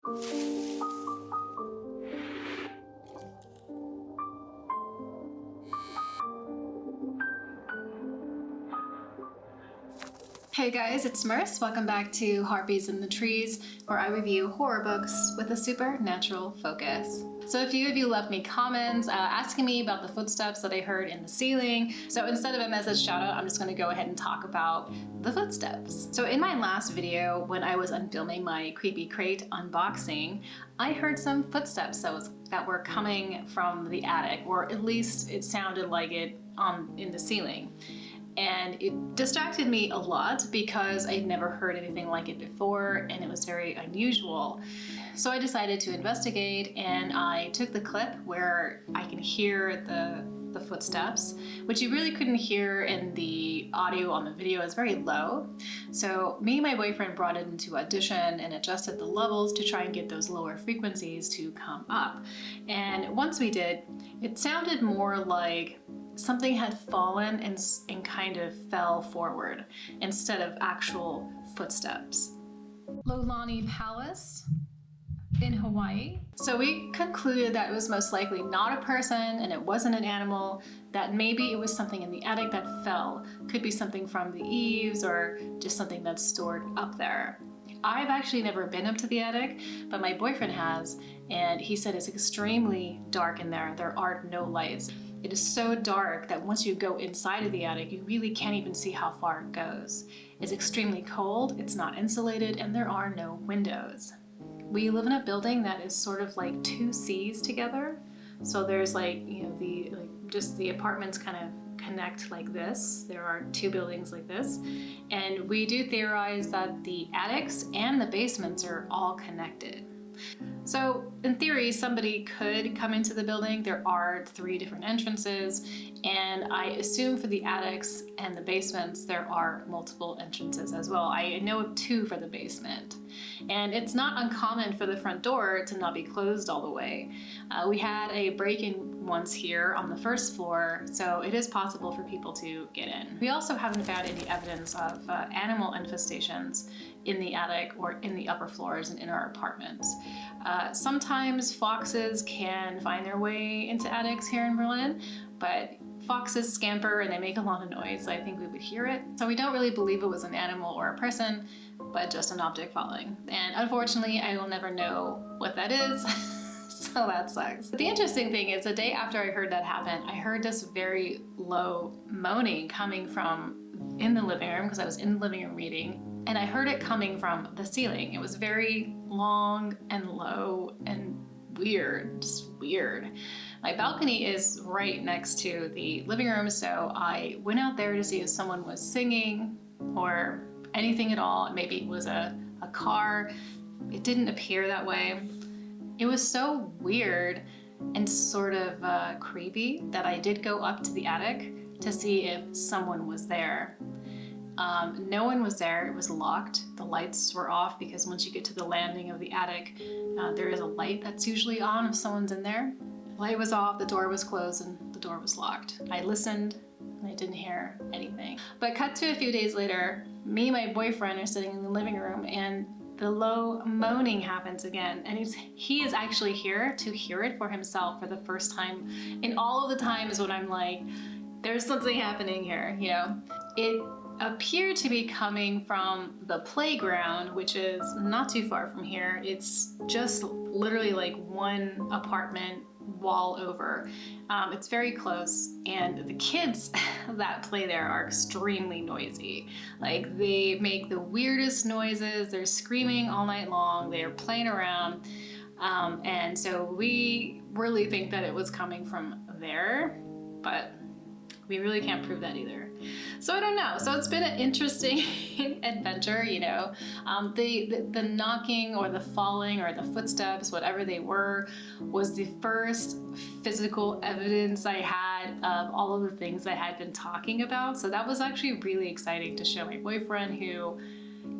Hey guys, it's Merce. Welcome back to Harpies in the Trees, where I review horror books with a supernatural focus. So a few of you left me comments asking me about the footsteps that I heard in the ceiling. So instead of a message shout out, I'm just going to go ahead and talk about the footsteps. So in my last video, when I was unfilming my creepy crate unboxing, I heard some footsteps that were coming from the attic, or at least it sounded like it in the ceiling. And it distracted me a lot because I'd never heard anything like it before, and it was very unusual. So I decided to investigate, and I took the clip where I can hear the footsteps, which you really couldn't hear in the audio on the video. Is very low. So me and my boyfriend brought it into Audition and adjusted the levels to try and get those lower frequencies to come up. And once we did, it sounded more like something had fallen and kind of fell forward instead of actual footsteps. Lolani Palace in Hawaii. So we concluded that it was most likely not a person and it wasn't an animal, that maybe it was something in the attic that fell. Could be something from the eaves or just something that's stored up there. I've actually never been up to the attic, but my boyfriend has, and he said it's extremely dark in there. There are no lights. It is so dark that once you go inside of the attic, you really can't even see how far it goes. It's extremely cold, it's not insulated, and there are no windows. We live in a building that is sort of like two C's together. So there's like, you know, just the apartments kind of connect like this. There are two buildings like this. And we do theorize that the attics and the basements are all connected. So in theory, somebody could come into the building. There are 3 different entrances, and I assume for the attics and the basements, there are multiple entrances as well. I know of 2 for the basement. And it's not uncommon for the front door to not be closed all the way. We had a break-in once here on the first floor, so it is possible for people to get in. We also haven't found any evidence of animal infestations in the attic or in the upper floors and in our apartments. Sometimes foxes can find their way into attics here in Berlin, but foxes scamper and they make a lot of noise, so I think we would hear it. So we don't really believe it was an animal or a person, but just an object falling. And unfortunately, I will never know what that is, so that sucks. But the interesting thing is, the day after I heard that happen, I heard this very low moaning coming from in the living room, because I was in the living room reading, and I heard it coming from the ceiling. It was very long and low and weird, just weird. My balcony is right next to the living room, so I went out there to see if someone was singing or anything at all. Maybe it was a car. It didn't appear that way. It was so weird and sort of creepy that I did go up to the attic to see if someone was there. No one was there. It was locked. The lights were off because once you get to the landing of the attic, there is a light that's usually on if someone's in there. The light was off, the door was closed, and the door was locked. I listened and I didn't hear anything. But cut to a few days later, me and my boyfriend are sitting in the living room, and the low moaning happens again, and he is actually here to hear it for himself for the first time in all of the times when I'm like, there's something happening here, you know? It appeared to be coming from the playground, which is not too far from here. It's just literally like one apartment wall over. It's very close, and the kids that play there are extremely noisy. Like, they make the weirdest noises. They're screaming all night long. They're playing around. And so we really think that it was coming from there, but we really can't prove that either. So I don't know. So it's been an interesting adventure, you know. The knocking or the falling or the footsteps, whatever they were, was the first physical evidence I had of all of the things I had been talking about. So that was actually really exciting to show my boyfriend, who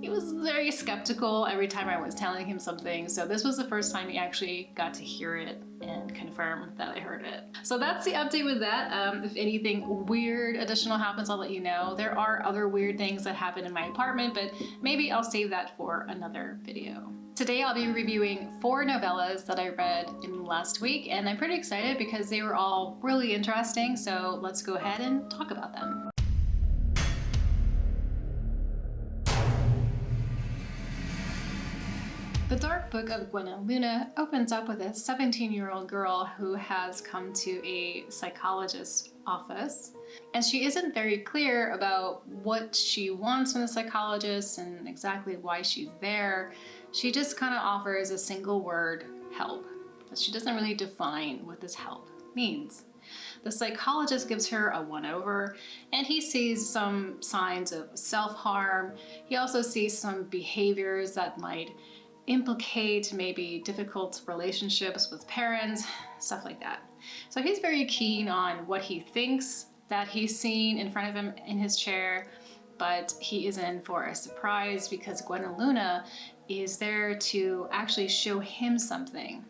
he was very skeptical every time I was telling him something. So this was the first time he actually got to hear it and confirm that I heard it. So that's the update with that. If anything weird additional happens, I'll let you know. There are other weird things that happen in my apartment, but maybe I'll save that for another video. Today I'll be reviewing 4 novellas that I read in the last week, and I'm pretty excited because they were all really interesting, so let's go ahead and talk about them. The Dark Book of Gwenna Luna opens up with a 17-year-old girl who has come to a psychologist's office, and she isn't very clear about what she wants from the psychologist and exactly why she's there. She just kind of offers a single word, help, but she doesn't really define what this help means. The psychologist gives her a one-over, and he sees some signs of self-harm. He also sees some behaviors that might implicate maybe difficult relationships with parents, stuff like that. So he's very keen on what he thinks that he's seen in front of him in his chair, but he is in for a surprise because Gwenna Luna is there to actually show him something.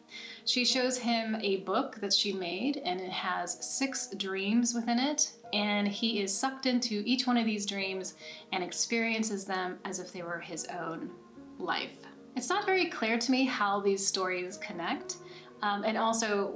She shows him a book that she made, and it has 6 dreams within it, and he is sucked into each one of these dreams and experiences them as if they were his own life. It's not very clear to me how these stories connect, and also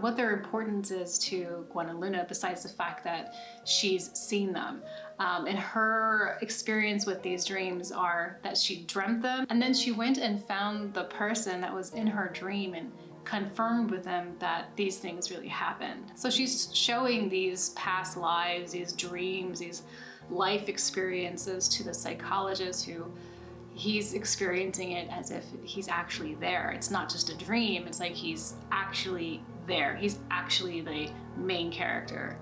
what their importance is to Gwenna Luna besides the fact that she's seen them. And her experience with these dreams are that she dreamt them, and then she went and found the person that was in her dream and confirmed with them that these things really happened. So she's showing these past lives, these dreams, these life experiences to the psychologist, who he's experiencing it as if he's actually there. It's not just a dream, it's like he's actually there. He's actually the main character.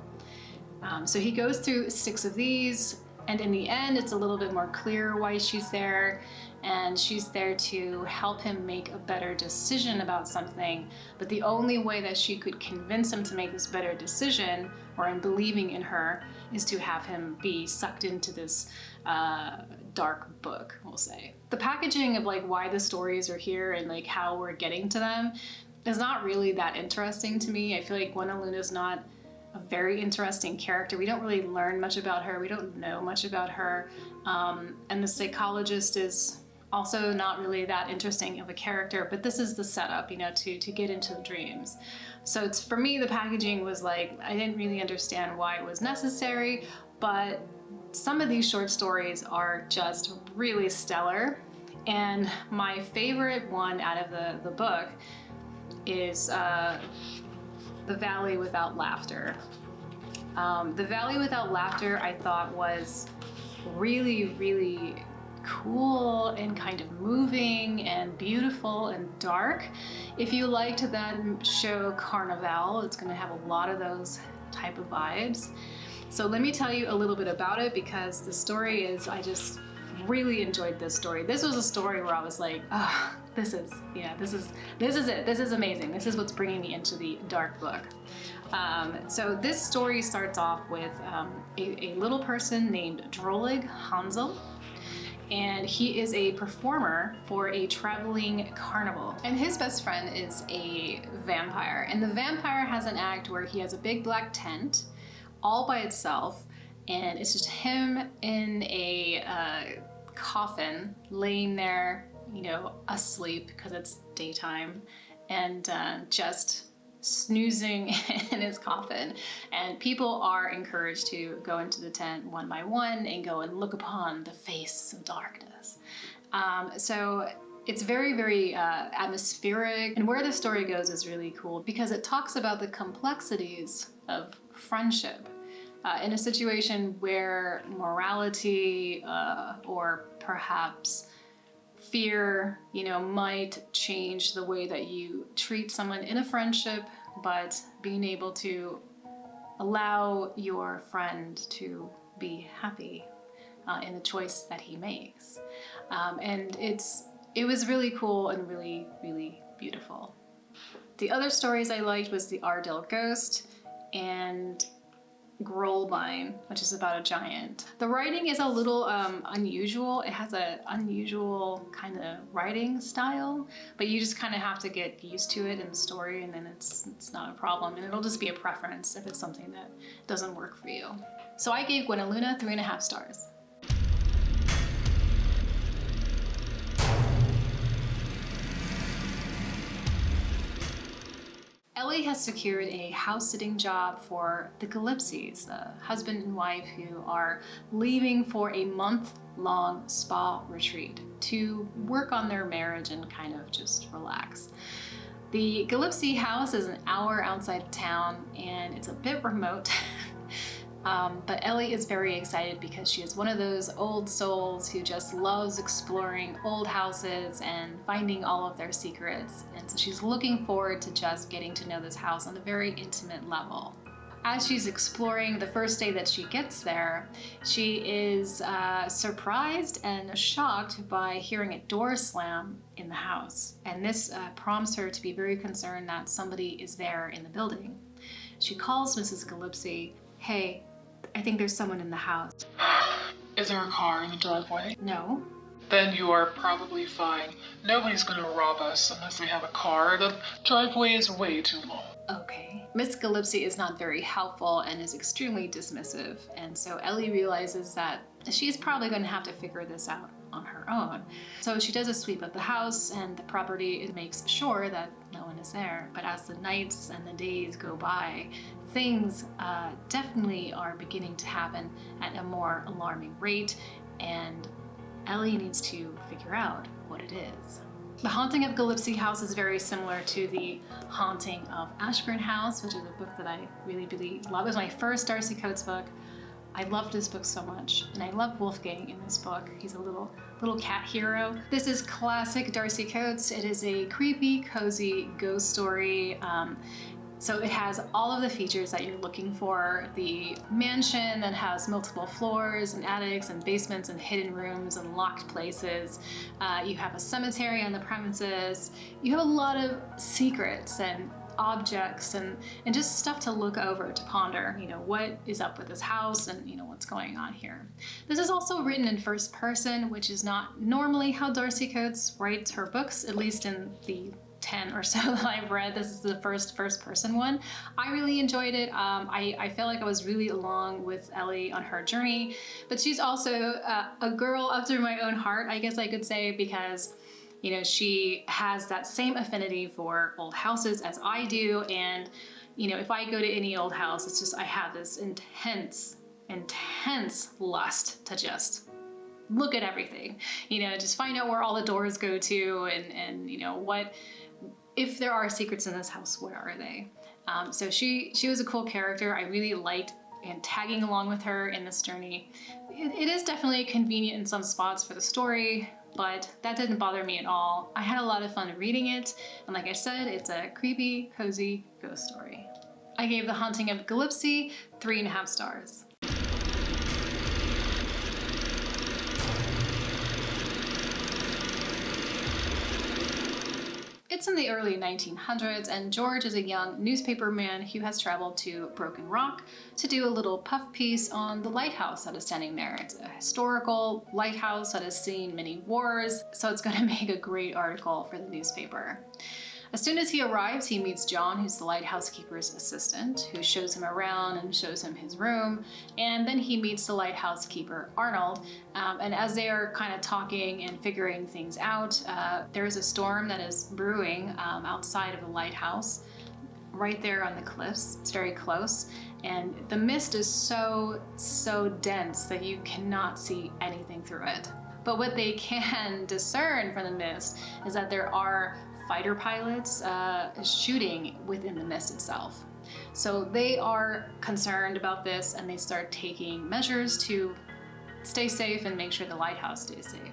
So he goes through 6 of these, and in the end it's a little bit more clear why she's there, and she's there to help him make a better decision about something. But the only way that she could convince him to make this better decision, or in believing in her, is to have him be sucked into this dark book, we'll say. The packaging of like why the stories are here and like how we're getting to them is not really that interesting to me. I feel like Gwenna Luna is not a very interesting character. We don't really learn much about her. We don't know much about her. And the psychologist is also not really that interesting of a character, but this is the setup, you know, to get into the dreams. So it's, for me, the packaging was like, I didn't really understand why it was necessary, but some of these short stories are just really stellar. And my favorite one out of the book is The Valley Without Laughter. The Valley Without Laughter I thought was really, really cool and kind of moving and beautiful and dark. If you liked that show Carnival, it's going to have a lot of those type of vibes. So let me tell you a little bit about it, because the story is, I just really enjoyed this story. This was a story where I was like, oh, this is it. This is amazing. This is what's bringing me into the dark book. So this story starts off with a little person named Drollig Hansel, and he is a performer for a traveling carnival. And his best friend is a vampire, and the vampire has an act where he has a big black tent all by itself, and it's just him in a coffin laying there, you know, asleep because it's daytime, and just snoozing in his coffin. And people are encouraged to go into the tent one by one and go and look upon the face of darkness. So it's very, very atmospheric, and where the story goes is really cool because it talks about the complexities of friendship in a situation where morality or perhaps fear, you know, might change the way that you treat someone in a friendship, but being able to allow your friend to be happy in the choice that he makes. And it was really cool and really, really beautiful. The other stories I liked was The Ardell Ghost, and Grolbein, which is about a giant. The writing is a little unusual. It has an unusual kind of writing style, but you just kind of have to get used to it in the story, and then it's not a problem, and it'll just be a preference if it's something that doesn't work for you. So I gave Gwenna Luna 3.5 stars. Ellie has secured a house-sitting job for the Gillipsies, a husband and wife who are leaving for a month-long spa retreat to work on their marriage and kind of just relax. The Gillipsie house is an hour outside of town and it's a bit remote. But Ellie is very excited because she is one of those old souls who just loves exploring old houses and finding all of their secrets. And so she's looking forward to just getting to know this house on a very intimate level. As she's exploring the first day that she gets there, she is surprised and shocked by hearing a door slam in the house. And this prompts her to be very concerned that somebody is there in the building. She calls Mrs. Gillipsie. "Hey, I think there's someone in the house." Is there a car in the driveway? "No." Then you are probably fine. Nobody's gonna rob us unless they have a car. The driveway is way too long. Okay. Miss Gillipsie is not very helpful and is extremely dismissive, and so Ellie realizes that she's probably going to have to figure this out on her own. So she does a sweep of the house and the property. It makes sure that no one is there. But as the nights and the days go by, things definitely are beginning to happen at a more alarming rate, and Ellie needs to figure out what it is. The Haunting of Gillespie House is very similar to the Haunting of Ashburn House, which is a book that I really, really love. It was my first Darcy Coates book. I loved this book so much, and I love Wolfgang in this book. He's a little cat hero. This is classic Darcy Coates. It is a creepy, cozy ghost story. So it has all of the features that you're looking for. The mansion that has multiple floors and attics and basements and hidden rooms and locked places. You have a cemetery on the premises. You have a lot of secrets and objects and just stuff to look over, to ponder, what is up with this house and what's going on here. This is also written in first person, which is not normally how Darcy Coates writes her books, at least in the 10 or so that I've read. This is the first person one. I really enjoyed it. I felt like I was really along with Ellie on her journey, but she's also a girl after my own heart, I guess I could say, because she has that same affinity for old houses as I do. And if I go to any old house, it's just I have this intense lust to just look at everything, just find out where all the doors go to, and what, if there are secrets in this house, what are they? So she was a cool character. I really liked and tagging along with her in this journey. It is definitely convenient in some spots for the story, but that didn't bother me at all. I had a lot of fun reading it, and like I said, it's a creepy, cozy ghost story. I gave The Haunting of Gillipsie 3.5 stars. It's in the early 1900s, and George is a young newspaperman who has traveled to Broken Rock to do a little puff piece on the lighthouse that is standing there. It's a historical lighthouse that has seen many wars, so it's going to make a great article for the newspaper. As soon as he arrives, he meets John, who's the lighthouse keeper's assistant, who shows him around and shows him his room. And then he meets the lighthouse keeper, Arnold. And as they are kind of talking and figuring things out, there is a storm that is brewing outside of the lighthouse, right there on the cliffs. It's very close. And the mist is so dense that you cannot see anything through it. But what they can discern from the mist is that there are fighter pilots shooting within the mist itself. So they are concerned about this, and they start taking measures to stay safe and make sure the lighthouse stays safe.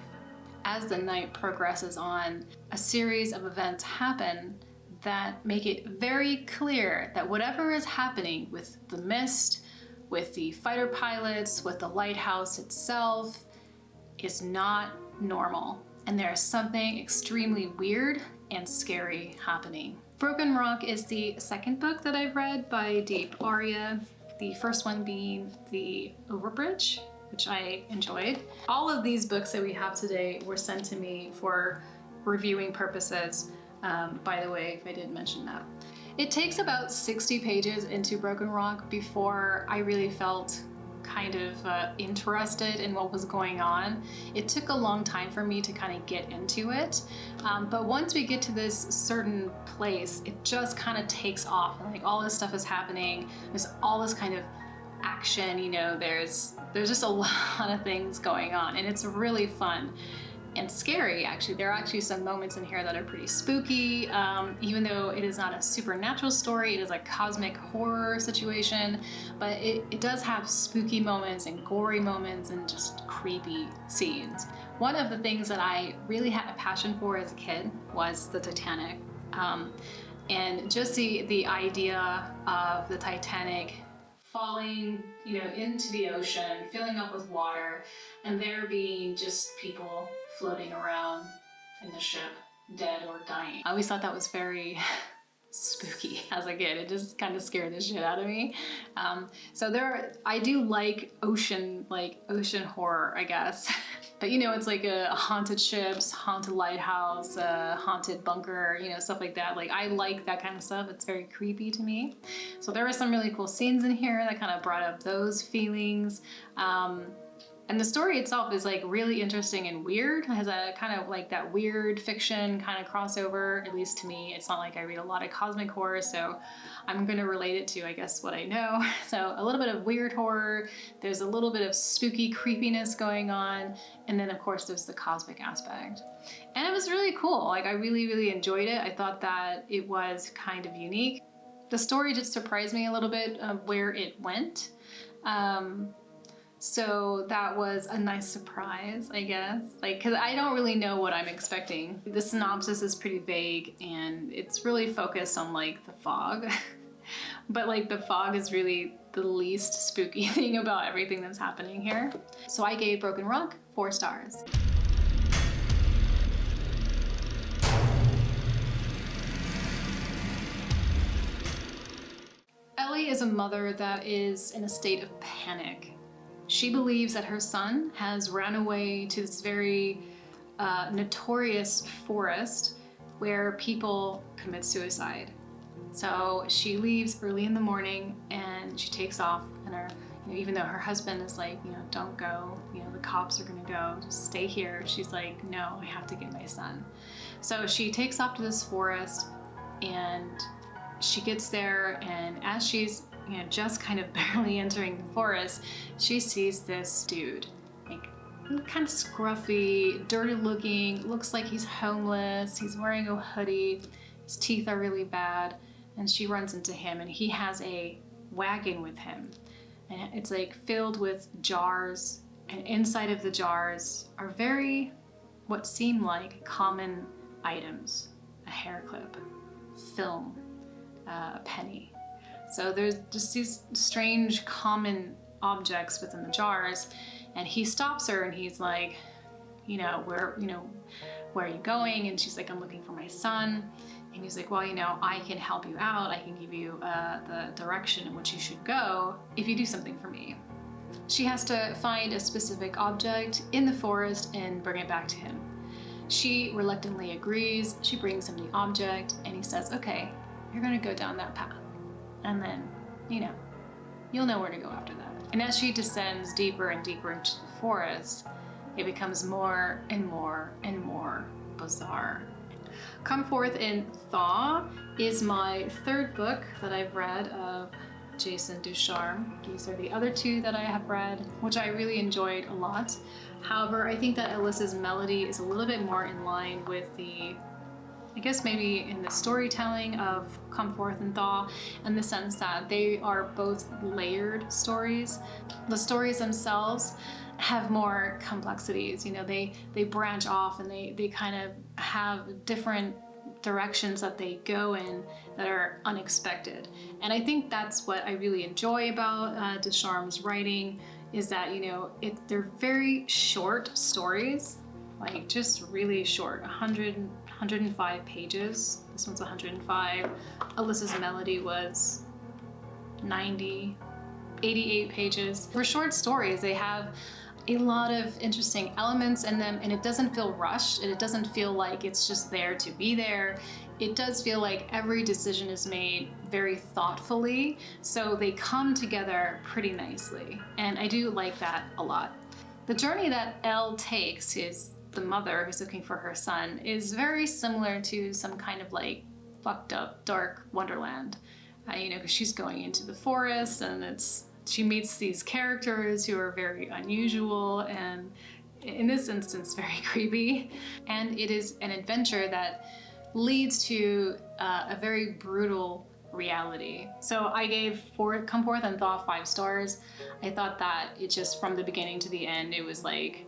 As the night progresses on, a series of events happen that make it very clear that whatever is happening with the mist, with the fighter pilots, with the lighthouse itself, is not normal. And there is something extremely weird and scary happening. Broken Rock is the second book that I've read by Deep Aria. The first one being The Overbridge, which I enjoyed. All of these books that we have today were sent to me for reviewing purposes, by the way, if I didn't mention that. It takes about 60 pages into Broken Rock before I really felt kind of interested in what was going on. It took a long time for me to kind of get into it, but once we get to this certain place, it just kind of takes off, and like all this stuff is happening. There's all this kind of action, you know, there's just a lot of things going on, and it's really fun and scary. Actually, there are actually some moments in here that are pretty spooky, even though it is not a supernatural story. It is a cosmic horror situation, but it does have spooky moments and gory moments and just creepy scenes. One of the things that I really had a passion for as a kid was the Titanic, and just the idea of the Titanic falling, you know, into the ocean, filling up with water, and there being just people floating around in the ship, dead or dying. I always thought that was very spooky as a kid. It just kind of scared the shit out of me. So I do like ocean horror, I guess. But you know, it's like a haunted ships, haunted lighthouse, haunted bunker, you know, stuff like that. Like, I like that kind of stuff. It's very creepy to me. So there were some really cool scenes in here that kind of brought up those feelings. And the story itself is like really interesting and weird. It has a kind of like that weird fiction kind of crossover, at least to me. It's not like I read a lot of cosmic horror, so I'm gonna relate it to, I guess, what I know. So a little bit of weird horror, there's a little bit of spooky creepiness going on, and then of course there's the cosmic aspect. And it was really cool. Like, I really, really enjoyed it. I thought that it was kind of unique. The story did surprise me a little bit of where it went. So that was a nice surprise, I guess. Like, cause I don't really know what I'm expecting. The synopsis is pretty vague, and it's really focused on like the fog. But like, the fog is really the least spooky thing about everything that's happening here. So I gave Broken Rock 4 stars. Ellie is a mother that is in a state of panic. She believes that her son has ran away to this very notorious forest where people commit suicide. So she leaves early in the morning and she takes off, and even though her husband is like, don't go, the cops are gonna go, just stay here. She's like, no, I have to get my son. So she takes off to this forest, and she gets there, and as she's just kind of barely entering the forest, she sees this dude, like kind of scruffy, dirty looking, looks like he's homeless, he's wearing a hoodie, his teeth are really bad, and she runs into him, and he has a wagon with him, and it's like filled with jars, and inside of the jars are what seem like common items: a hair clip, film, a penny. So there's just these strange common objects within the jars, and he stops her and he's like, where are you going? And she's like, I'm looking for my son. And he's like, well, I can help you out. I can give you the direction in which you should go if you do something for me. She has to find a specific object in the forest and bring it back to him. She reluctantly agrees. She brings him the object, and he says, okay, you're gonna go down that path. And then, you'll know where to go after that. And as she descends deeper and deeper into the forest, it becomes more and more and more bizarre. Come Forth in Thaw is my 3rd book that I've read of Jason Ducharme. These are the other 2 that I have read, which I really enjoyed a lot. However, I think that Alyssa's melody is a little bit more in line with I guess maybe in the storytelling of Come Forth and Thaw, in the sense that they are both layered stories. The stories themselves have more complexities, they branch off, and they kind of have different directions that they go in that are unexpected. And I think that's what I really enjoy about Ducharme's writing, is that, they're very short stories, like just really short, 105 pages. This one's 105. Alyssa's melody was 90 88 pages. For short stories, they have a lot of interesting elements in them, and it doesn't feel rushed, and it doesn't feel like it's just there to be there. It does feel like every decision is made very thoughtfully, so they come together pretty nicely, and I do like that a lot. The journey that Elle takes, is the mother who's looking for her son, is very similar to some kind of like fucked up dark wonderland, you know, because she's going into the forest, and she meets these characters who are very unusual and in this instance very creepy, and it is an adventure that leads to a very brutal reality. So I gave Come Forth and Thaw 5 stars. I thought that it just, from the beginning to the end, it was like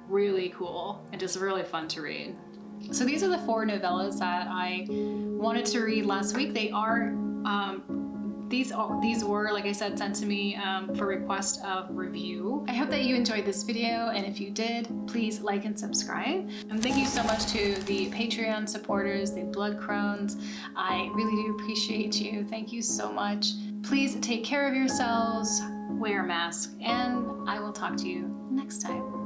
really cool and just really fun to read. So these are the 4 novellas that I wanted to read last week. They are these were, like I said, sent to me for request of review. I hope that you enjoyed this video, and if you did, please like and subscribe. And thank you so much to the Patreon supporters, the Blood Crones. I really do appreciate you. Thank you so much. Please take care of yourselves, wear a mask, and I will talk to you next time.